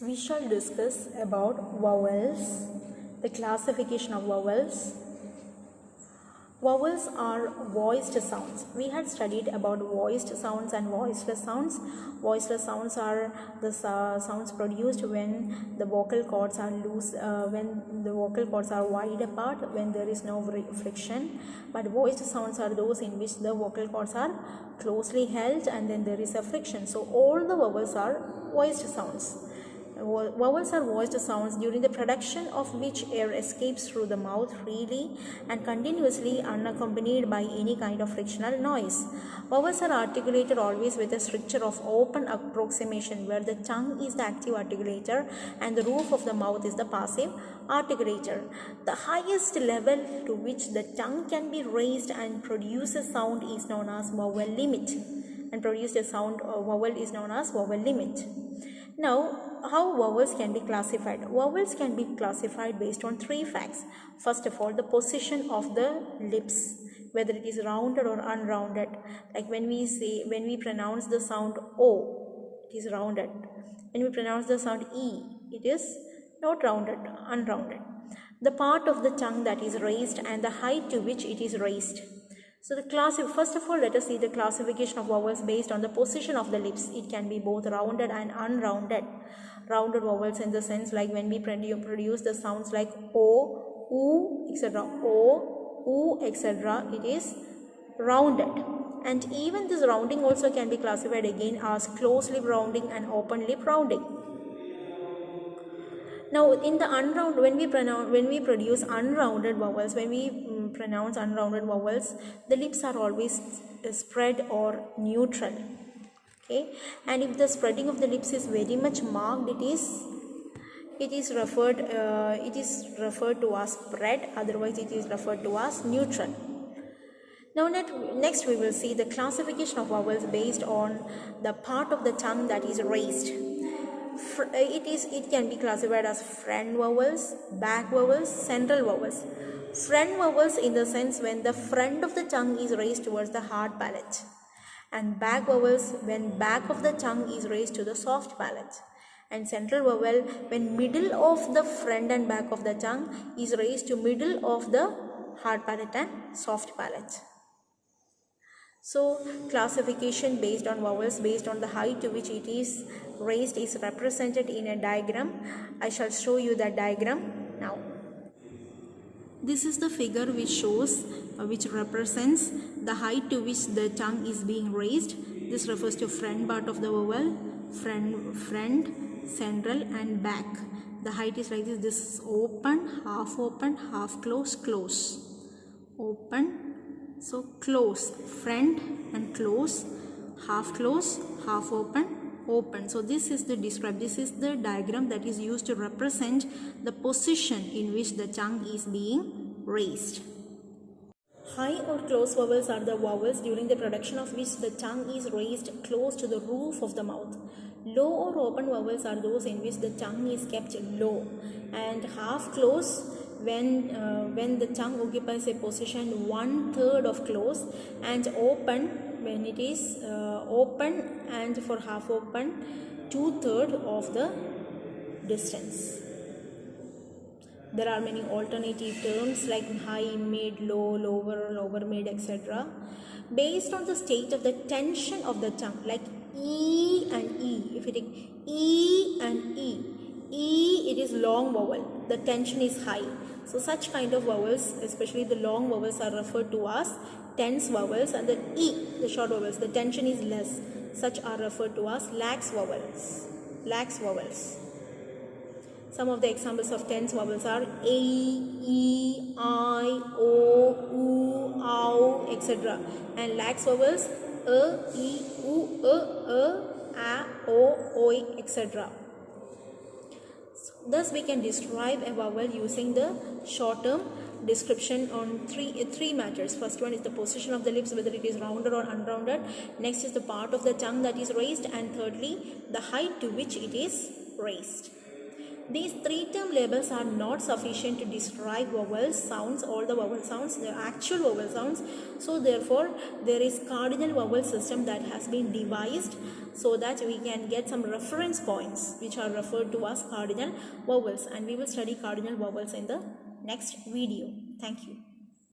We shall discuss about vowels, the classification of vowels. Vowels are voiced sounds. We had studied about voiced sounds and voiceless sounds. Voiceless sounds are the sounds produced when the vocal cords are loose, when the vocal cords are wide apart, when there is no friction. But voiced sounds are those in which the vocal cords are closely held and then there is a friction. So all the vowels are voiced sounds. Vowels are voiced sounds during the production of which air escapes through the mouth freely and continuously unaccompanied by any kind of frictional noise. Vowels are articulated always with a structure of open approximation where the tongue is the active articulator and the roof of the mouth is the passive articulator. The highest level to which the tongue can be raised and produce a sound is known as vowel limit. Vowel is known as vowel limit. Now, how vowels can be classified? Vowels can be classified based on three facts. First of all, the position of the lips, whether it is rounded or unrounded. Like when we pronounce the sound O, it is rounded. When we pronounce the sound E, it is not rounded, unrounded. The part of the tongue that is raised and the height to which it is raised. So first of all, let us see the classification of vowels based on the position of the lips. It can be both rounded and unrounded. Rounded vowels in the sense like when we produce the sounds like O, U, etc. O, U, etc. It is rounded. And even this rounding also can be classified again as closed lip rounding and open lip rounding. Now, in the when we produce unrounded vowels, when we pronounce unrounded vowels, the lips are always spread or neutral. Okay, and if the spreading of the lips is very much marked, it is referred to as spread. Otherwise, it is referred to as neutral. Now, next we will see the classification of vowels based on the part of the tongue that is raised. It can be classified as front vowels, back vowels, central vowels. Front vowels in the sense when the front of the tongue is raised towards the hard palate, and back vowels when back of the tongue is raised to the soft palate, and central vowel when middle of the front and back of the tongue is raised to middle of the hard palate and soft palate. So, classification based on vowels based on the height to which it is raised is represented in a diagram. I shall show you that diagram now. This is the figure which represents the height to which the tongue is being raised. This refers to front part of the vowel, front, central and back. The height is like this. This is open, half close, close. Open, so close, front and close, half open, open. So this is the diagram that is used to represent the position in which the tongue is being raised. High or close vowels are the vowels during the production of which the tongue is raised close to the roof of the mouth. Low or open vowels are those in which the tongue is kept low, and half close when the tongue occupies a position 1/3 of close, and open when it is open, and for half open 2/3 of the distance. There are many alternative terms like high, mid, low, lower, mid, etc. based on the state of the tension of the tongue, like E and E. If you take E and E, it is long vowel, the tension is high. So such kind of vowels, especially the long vowels, are referred to as tense vowels, and the E, the short vowels, the tension is less. Such are referred to as lax vowels. Some of the examples of tense vowels are A, E, I, O, U, OW, etc. And lax vowels E, U, A, O, Oi, etc. Thus, we can describe a vowel using the short-term description on three matters. First one is the position of the lips, whether it is rounded or unrounded. Next is the part of the tongue that is raised, and thirdly, the height to which it is raised. these three term labels are not sufficient to describe vowel sounds, all the vowel sounds, the actual vowel sounds. So therefore there is cardinal vowel system that has been devised so that we can get some reference points which are referred to as cardinal vowels, and we will study cardinal vowels in the next video. Thank you.